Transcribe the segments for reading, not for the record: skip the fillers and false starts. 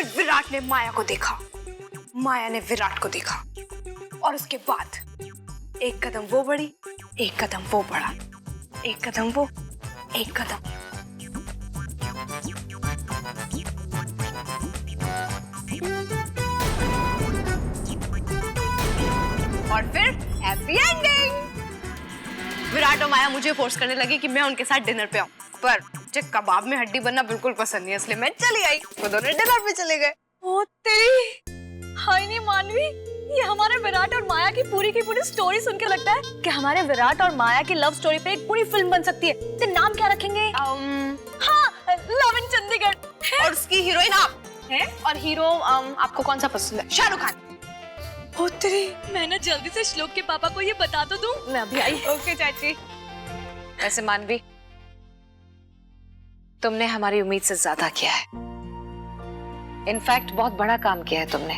फिर विराट ने माया को देखा, माया ने विराट को देखा, और उसके बाद एक कदम वो बढ़ी, एक कदम वो बढ़ा, एक कदम वो, एक कदम। और फिर हैप्पी एंडिंग। विराट और माया मुझे फोर्स करने लगी कि मैं उनके साथ डिनर पे आऊं, पर मुझे कबाब में हड्डी बनना बिल्कुल पसंद नहीं है, इसलिए मैं चली आई। वो दोनों डिनर पे चले गए। ओ तेरी, हाय नहीं मानवी, ये हमारे विराट और माया की पूरी स्टोरी सुन के लगता है कि हमारे विराट और माया की लव स्टोरी पे एक पूरी फिल्म बन सकती है। तो नाम क्या रखेंगे? हाँ, लव इन चंडीगढ़। और उसकी हीरोइन आप हैं, और हीरो आपको कौन सा पसंद है? शाहरुख खान। ओ तेरी, मैं ना जल्दी से श्लोक के पापा को ये बता तो दूं। मैं अभी आई। ओके चाची। वैसे मानवी, तुमने हमारी उम्मीद से ज्यादा किया है। इनफैक्ट बहुत बड़ा काम किया है तुमने,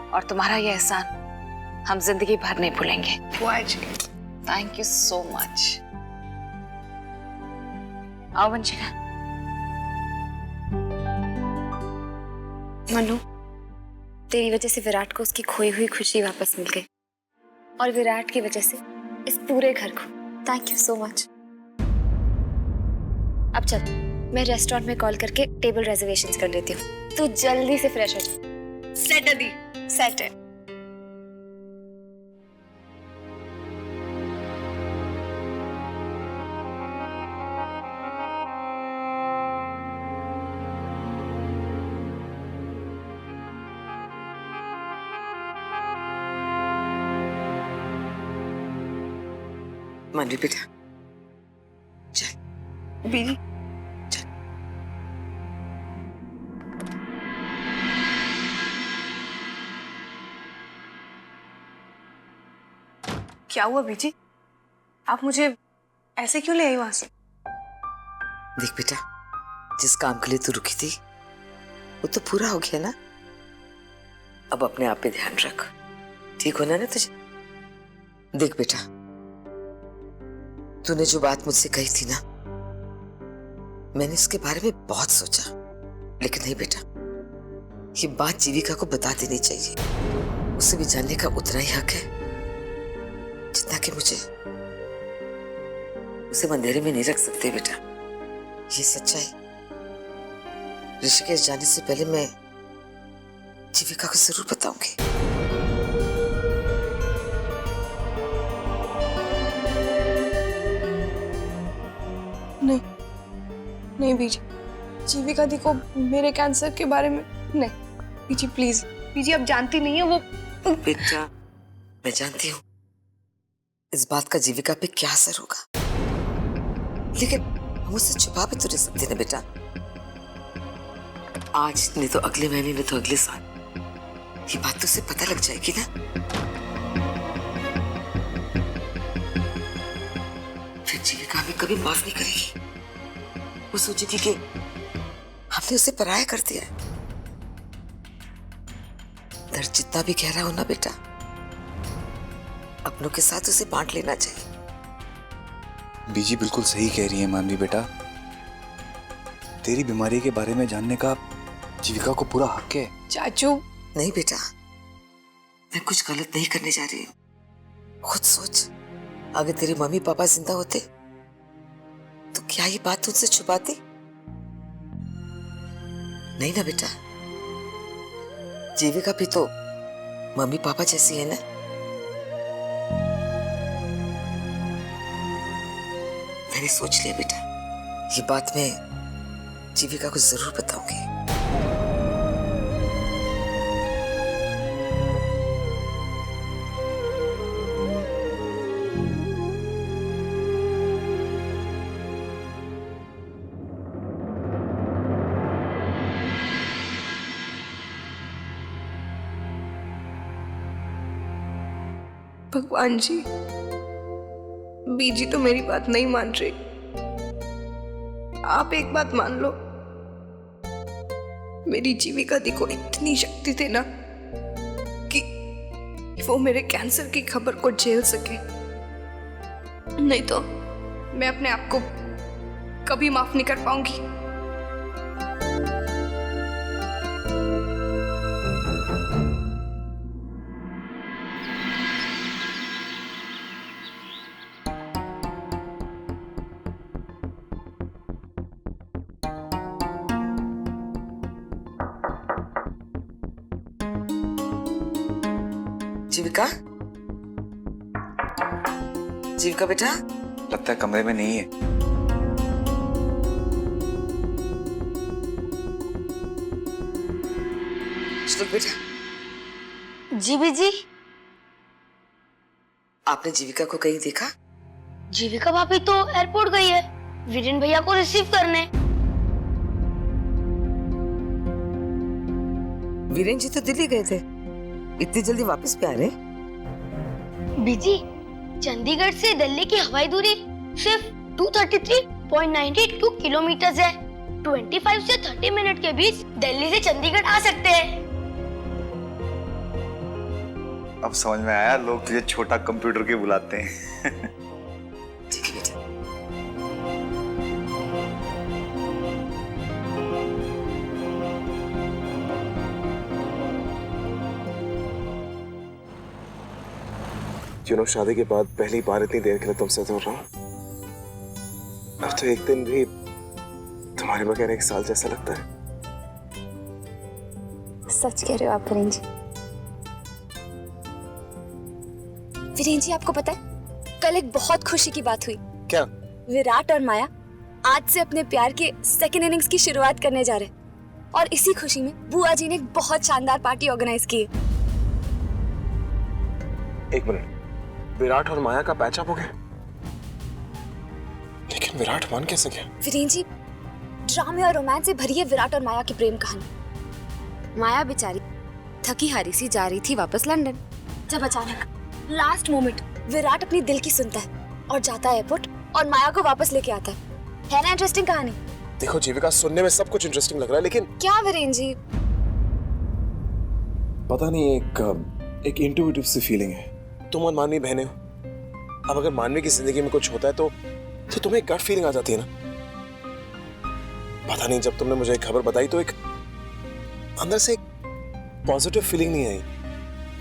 और तुम्हारा यह एहसान हम जिंदगी भर नहीं भूलेंगे। Thank you so much. आओ वंशिका। मनु, तेरी वजह से विराट को उसकी खोई हुई खुशी वापस मिल गई, और विराट की वजह से इस पूरे घर को। Thank you so much. अब चल, मैं रेस्टोरेंट में कॉल करके टेबल रिजर्वेशंस कर लेती हूँ। तू जल्दी से फ्रेश हो जा। सेट है दी, सेट है। मानवी बेटा, चल। बीजी, चल। क्या हुआ बीजी? आप मुझे ऐसे क्यों ले आई वहां से? देख बेटा, जिस काम के लिए तू रुकी थी वो तो पूरा हो गया ना। अब अपने आप पे ध्यान रख, ठीक होना ना तुझे? देख बेटा, तूने जो बात मुझसे कही थी ना, मैंने इसके बारे में बहुत सोचा, लेकिन नहीं बेटा, ये बात जीविका को बता देनी चाहिए। उसे भी जानने का उतना ही हक है जितना कि मुझे। उसे अंधेरे में नहीं रख सकते बेटा, ये सच्चाई ऋषिकेश जाने से पहले मैं जीविका को जरूर बताऊंगी। नहीं नहीं बीजी, जीविका दी को मेरे कैंसर के बारे में नहीं। बीजी प्लीज, बीजी आप जानती नहीं है वो। बेटा, मैं जानती हूँ इस बात का जीविका पे क्या असर होगा, लेकिन हम उससे छुपा भी तो नहीं सकते ना बेटा। आज नहीं तो अगले महीने, नहीं तो अगले साल ये बात तो उसे पता लग जाएगी ना। फिर जीविका हमें कभी माफ नहीं करेगी। वो सोचेगी कि हमने उसे पराया कर दिया है। दर्द जितना भी गहरा हो ना बेटा, अपनों के साथ उसे बांट लेना चाहिए। बीजी बिल्कुल सही कह रही है मानवी बेटा। तेरी बीमारी के बारे में जानने का जीविका को पूरा हक है। चाचू नहीं बेटा, मैं कुछ गलत नहीं करने जा रही हूँ। खुद सोच, अगर तेरे मम्मी पापा जिंदा होते तो क्या ये बात तुझसे छुपाती? नहीं ना बेटा, जीविका भी तो मम्मी पापा जैसी है ना। मैंने सोच लिया बेटा, ये बात मैं जीविका को जरूर बताऊंगी। भगवान जी, बीजी तो मेरी बात नहीं मान रही। आप एक बात मान लो, मेरी जीविका दी को इतनी शक्ति थे ना कि वो मेरे कैंसर की खबर को झेल सके। नहीं तो मैं अपने आप को कभी माफ नहीं कर पाऊंगी। जीविका, जीविका बेटा, लगता है कमरे में नहीं है। श्लोक बेटा, जी बीजी। आपने जीविका को कहीं देखा? जीविका भाभी तो एयरपोर्ट गई है वीरेन भैया को रिसीव करने। वीरेन जी तो दिल्ली गए थे, इतनी जल्दी वापस भी आ रहे? बीजी, चंडीगढ़ से दिल्ली की हवाई दूरी सिर्फ 233.92 किलोमीटर है। 25 से 30 मिनट के बीच दिल्ली से चंडीगढ़ आ सकते हैं। अब समझ में आया, लोग तुझे छोटा कंप्यूटर के बुलाते हैं। ठीक है बेटा। शादी के बाद पहली बार इतनी देर के लिए तुमसे दूर रहा हूं। अब तो एक दिन भी तुम्हारे बगैर एक साल जैसा लगता है। सच कह रहे हो आप वीरेन जी। वीरेन जी, आपको पता है कल एक बहुत खुशी की बात हुई। क्या? विराट और माया आज से अपने प्यार के सेकेंड इनिंग्स की शुरुआत करने जा रहे हैं और इसी खुशी में बुआ जी ने एक बहुत शानदार पार्टी ऑर्गेनाइज की है। एक मिनट, विराट और माया का पैचअप हो गया? लेकिन विराट मान कैसे गया? वीरेन जी, ड्रामे और रोमांस से भरी है विराट और माया की प्रेम कहानी। माया बेचारी थकी हारी सी जा रही थी वापस लंदन, जब अचानक लास्ट मोमेंट विराट अपनी दिल की सुनता है और जाता है एयरपोर्ट और माया को वापस लेके आता है ना इंटरेस्टिंग कहानी? देखो जीविका, सुनने में सब कुछ इंटरेस्टिंग लग रहा है, लेकिन क्या वीरेन जी? पता नहीं, एक इंट्यूटिव सी फीलिंग है। तुम और मानवी बहनें हो। अब अगर मानवी की जिंदगी में कुछ होता है तो तुम्हें एक गट फीलिंग आ जाती है ना। पता नहीं, जब तुमने मुझे एक खबर बताई तो एक अंदर से एक पॉजिटिव फीलिंग नहीं आई।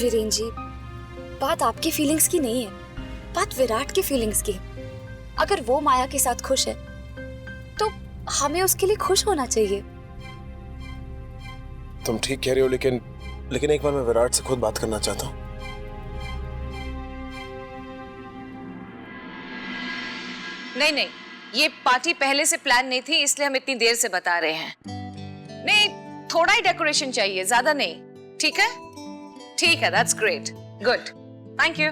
वीरेन जी, बात आपकी फीलिंग्स की नहीं है, बात विराट की फीलिंग्स की है। अगर वो माया के साथ खुश है तो हमें उसके लिए खुश होना चाहिए। तुम ठीक कह रही हो, लेकिन एक बार मैं विराट से खुद बात करना चाहता हूँ। नहीं, ये पार्टी पहले से प्लान नहीं थी, इसलिए हम इतनी देर से बता रहे हैं। नहीं, थोड़ा ही डेकोरेशन चाहिए, ज्यादा नहीं। ठीक है? ठीक है, that's great, good, thank you.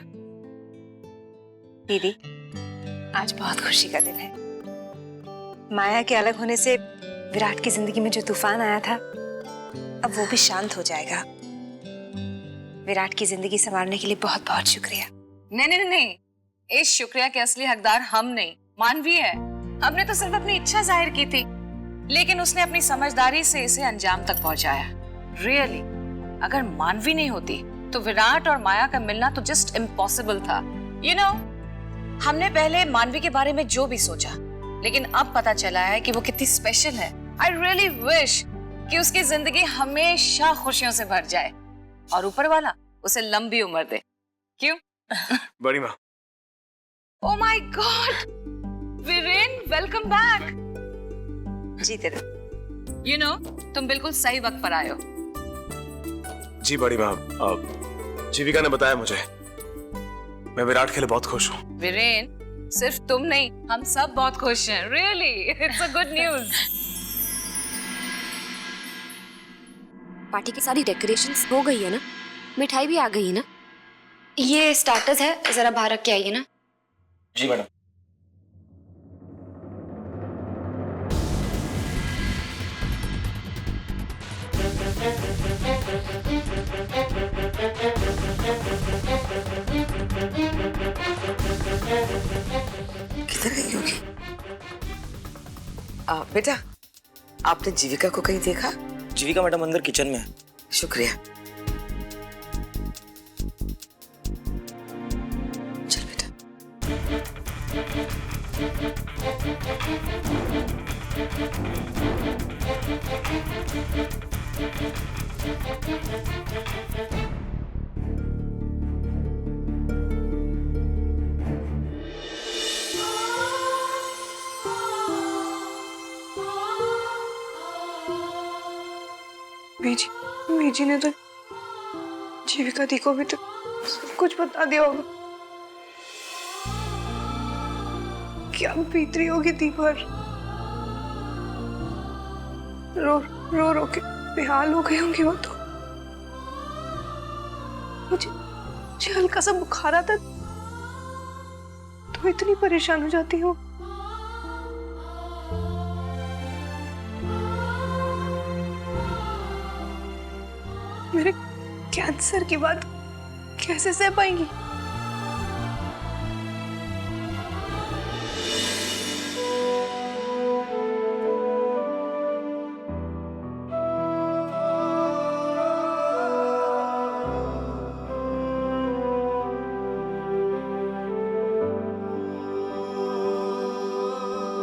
दीदी, आज बहुत खुशी का दिन है। माया के अलग होने से विराट की जिंदगी में जो तूफान आया था, अब वो भी शांत हो जाएगा। विराट की जिंदगी संवारने के लिए बहुत बहुत शुक्रिया। नहीं, इस शुक्रिया के असली हकदार हम नहीं, मानवी है। हमने तो सिर्फ अपनी इच्छा जाहिर की थी, लेकिन उसने अपनी समझदारी से इसे अंजाम तक पहुंचाया। रियली, अगर मानवी नहीं होती तो विराट और माया का मिलना तो जस्ट इम्पॉसिबल था। यू नो, हमने पहले मानवी के बारे में जो भी सोचा, लेकिन अब पता चला है कि वो कितनी स्पेशल है। आई रियली विश कि उसकी जिंदगी हमेशा खुशियों से भर जाए और ऊपर वाला उसे लंबी उम्र दे। क्यों? बड़ी माँ। Oh my God! Viren, welcome back. जीते रहो। You know, तुम बिल्कुल सही वक्त पर आए हो। जी बड़ी माँ, जीविका ने बताया मुझे। मैं विराट के लिए बहुत खुश हूँ। वीरेन, सिर्फ तुम नहीं, हम सब बहुत खुश हैं। Really, it's a good news. Party की सारी डेकोरेशंस हो गई है ना? मिठाई भी आ गई है ना? ये स्टार्टर्स है, जरा बाहर रख के आइए ना। जी मैडम। किधर गई होगी? बेटा, आपने जीविका को कहीं देखा? जीविका मैडम अंदर किचन में है। शुक्रिया। चल बेटा। बीजी ने तो जीविका दी को भी तो सब कुछ बता दिया होगा। क्या बीत रही होगी दी पर। रो रो रो के बेहाल हो गई होंगी वो तो। मुझे हल्का सा बुखार आता तो इतनी परेशान हो जाती हूँ। मेरे कैंसर की बात कैसे सह पाएंगी?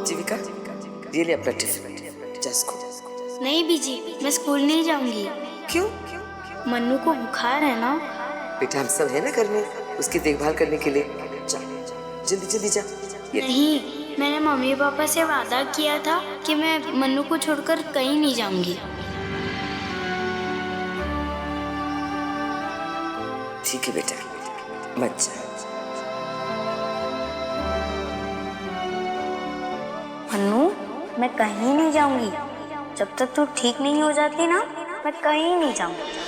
जीविका, ये ले अपना टिफिन, जा स्कूल। नहीं बीजी, मैं स्कूल नहीं जाऊंगी। क्यों? मन्नू को बुखार है ना। बेटा हम सब है ना घर में उसकी देखभाल करने के लिए। जा जल्दी जल्दी जा। नहीं, मैंने मम्मी पापा से वादा किया था कि मैं मन्नू को छोड़कर कहीं नहीं जाऊंगी। ठीक है बेटा, मत जा। मन्नू, मैं कहीं नहीं जाऊंगी जब तक तू ठीक नहीं हो जाती ना। मैं कहीं नहीं जाऊंगी।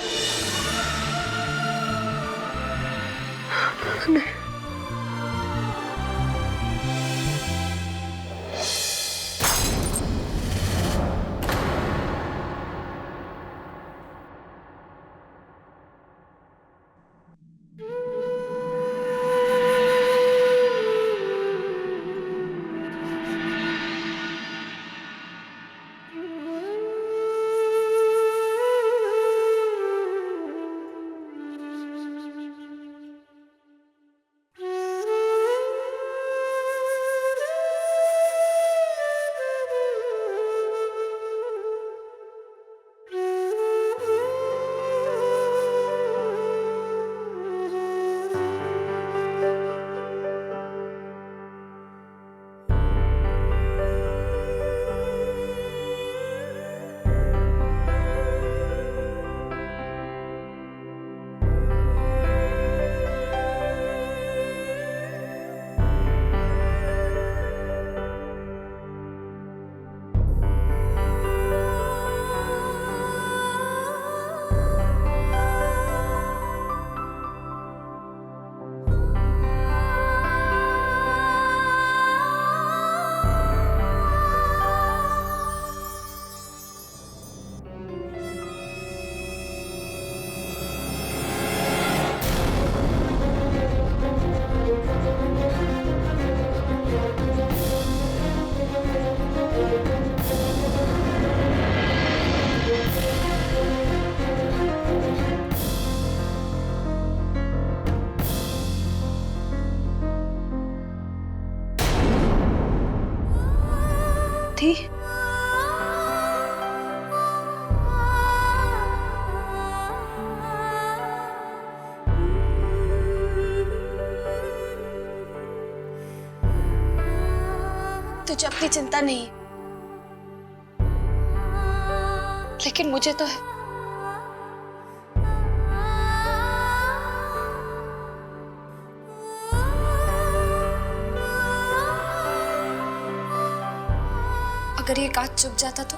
थी तुझे अपनी चिंता नहीं, लेकिन मुझे तो है। अगर ये कांच चुभ जाता तो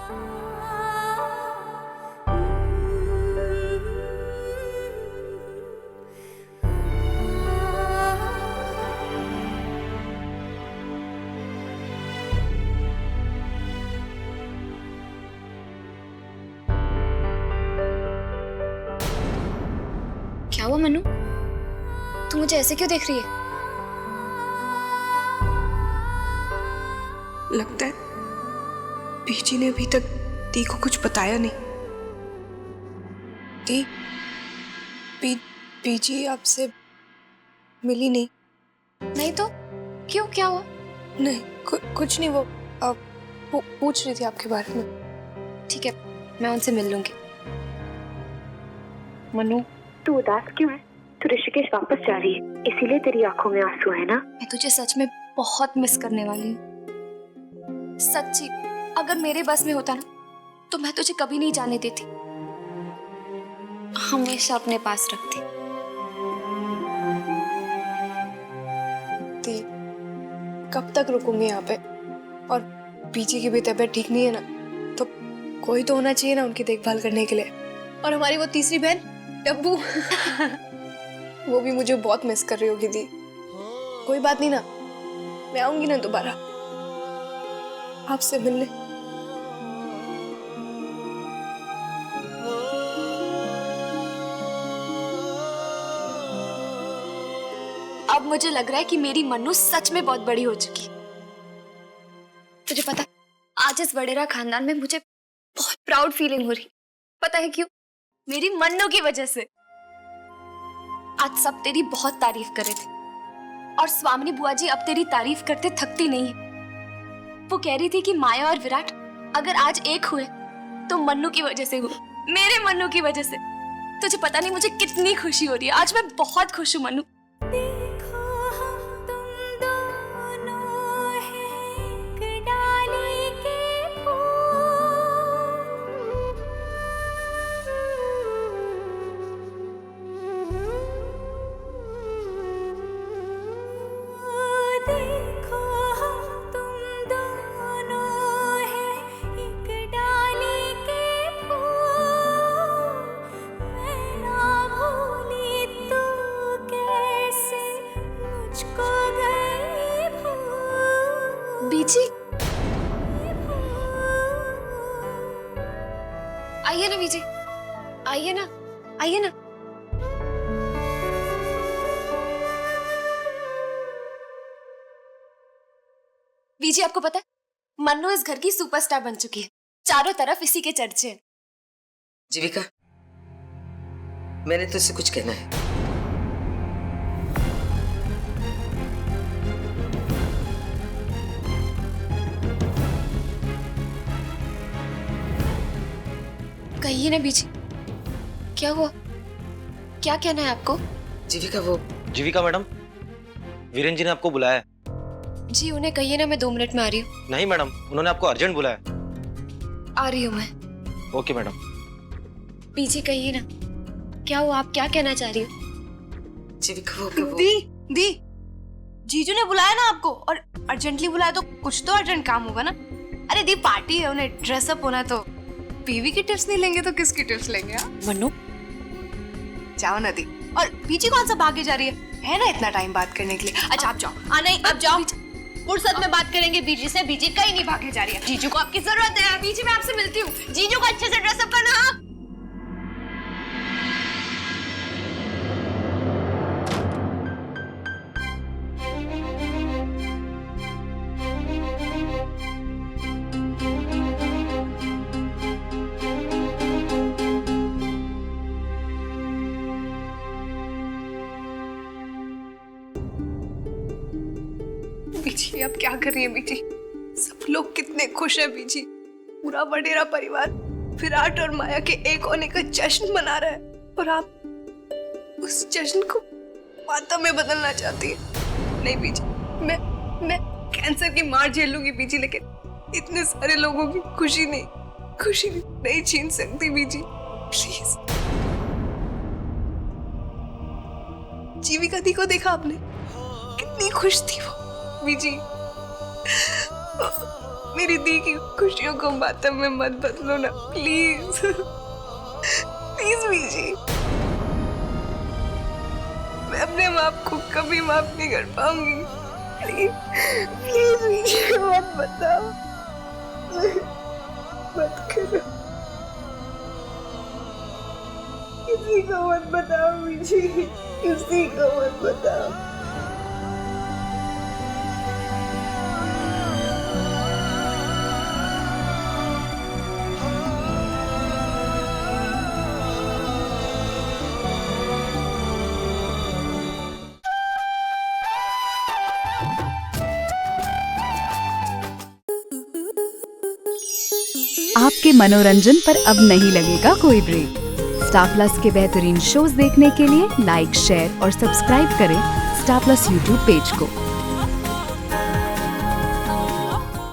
क्या हुआ मनु? तू मुझे ऐसे क्यों देख रही है? लगता है बीजी ने अभी तक दी को कुछ बताया नहीं। दी, बीजी आपसे मिली नहीं? नहीं तो क्यों, क्या हुआ? नहीं, कुछ नहीं। वो पूछ रही थी आपके बारे में। ठीक है, मैं उनसे मिल लूंगी। मनु, तू उदास क्यों है? तू ऋषिकेश वापस जा रही है, इसीलिए तेरी आंखों में आंसू है ना? मैं तुझे सच में बहुत मिस करने वाली हूँ। सच्ची, अगर मेरे बस में होता ना तो मैं तुझे कभी नहीं जाने देती, हमेशा अपने पास रखती। कब तक रुकूंगी यहाँ पे? और पीछे की भी तबीयत ठीक नहीं है ना, तो कोई तो होना चाहिए ना उनकी देखभाल करने के लिए। और हमारी वो तीसरी बहन डब्बू वो भी मुझे बहुत मिस कर रही होगी दी। कोई बात नहीं ना, मैं आऊंगी ना दोबारा आपसे मिलने। अब मुझे लग रहा है कि मेरी मन्नू सच में बहुत बड़ी हो चुकी है। तुझे पता है, आज इस वडेरा खानदान में मुझे बहुत प्राउड फीलिंग हो रही। पता है क्यों? मेरी मन्नू की वजह से। आज सब तेरी बहुत तारीफ कर रहे थे और स्वामिनी बुआ जी अब तेरी तारीफ करते थकती नहीं है। वो कह रही थी कि माया और विराट अगर आज एक हुए तो मन्नू की वजह से हुए, मेरे मन्नू की वजह से। तुझे पता नहीं मुझे कितनी खुशी हो रही है। आज मैं बहुत खुश हूँ मन्नू। बीजी, आइए ना बीजी, आइए ना, आइए ना। बीजी, आपको पता है मन्नू इस घर की सुपरस्टार बन चुकी है। चारों तरफ इसी के चर्चे हैं। जीविका, मैंने तुझसे कुछ कहना है। कहिए ना बीजी, क्या हुआ? क्या कहना है आपको? जीविका मैडम, वीरेन जी ने आपको बुलाया है। जी उन्हें कहिए ना, मैं 2 मिनट में आ रही हूँ। नहीं मैडम, उन्होंने आपको अर्जेंट बुलाया। आ रही हूँ मैं। Okay madam. बीजी कहिए ना, क्या हुआ? आप क्या कहना चाह रही हो? दी जीजू ने बुलाया ना आपको, और अर्जेंटली बुलाया तो कुछ तो अर्जेंट काम होगा ना। अरे दी, पार्टी है, उन्हें ड्रेसअप होना है, तो बीवी की टिप्स नहीं लेंगे तो किसकी टिप्स लेंगे? मन्नू, जाओ ना दी। और बीजी कौन सा भागे जा रही है ना इतना टाइम बात करने के लिए। अच्छा आप जाओ। नहीं, अब जाओ, फुर्सत में बात करेंगे बीजी से। बीजी कहीं नहीं भागे जा रही है, जीजू को आपकी जरूरत है। बीजी, मैं आपसे मिलती हूँ। जीजू को अच्छे से ड्रेसअप करना। हाँ? बीजी, अब क्या कर रही है बीजी? सब लोग कितने खुश हैं बीजी। पूरा वडेरा परिवार विराट और माया के एक होने का जश्न मना रहा है, और आप उस जश्न को मातम में बदलना चाहती है। नहीं बीजी, मैं कैंसर की मार झेल लूंगी बीजी, लेकिन इतने सारे लोगों की खुशी नहीं छीन सकती बीजी। प्लीज। जीविका दी को देखा आपने? कितनी खुश थी वो बीजी। मेरी दी की खुशियों को मातम में मत बदलो ना, प्लीज। प्लीज बीजी, मैं अपने बाप को कभी माफ नहीं कर पाऊंगी। प्लीज बीजी, मत बताओ, मत करो, किसी को मत बताओ बीजी, किसी को मत बताओ। आपके मनोरंजन पर अब नहीं लगेगा कोई ब्रेक। स्टार प्लस के बेहतरीन शोज देखने के लिए लाइक, शेयर और सब्सक्राइब करें स्टार प्लस यूट्यूब पेज को।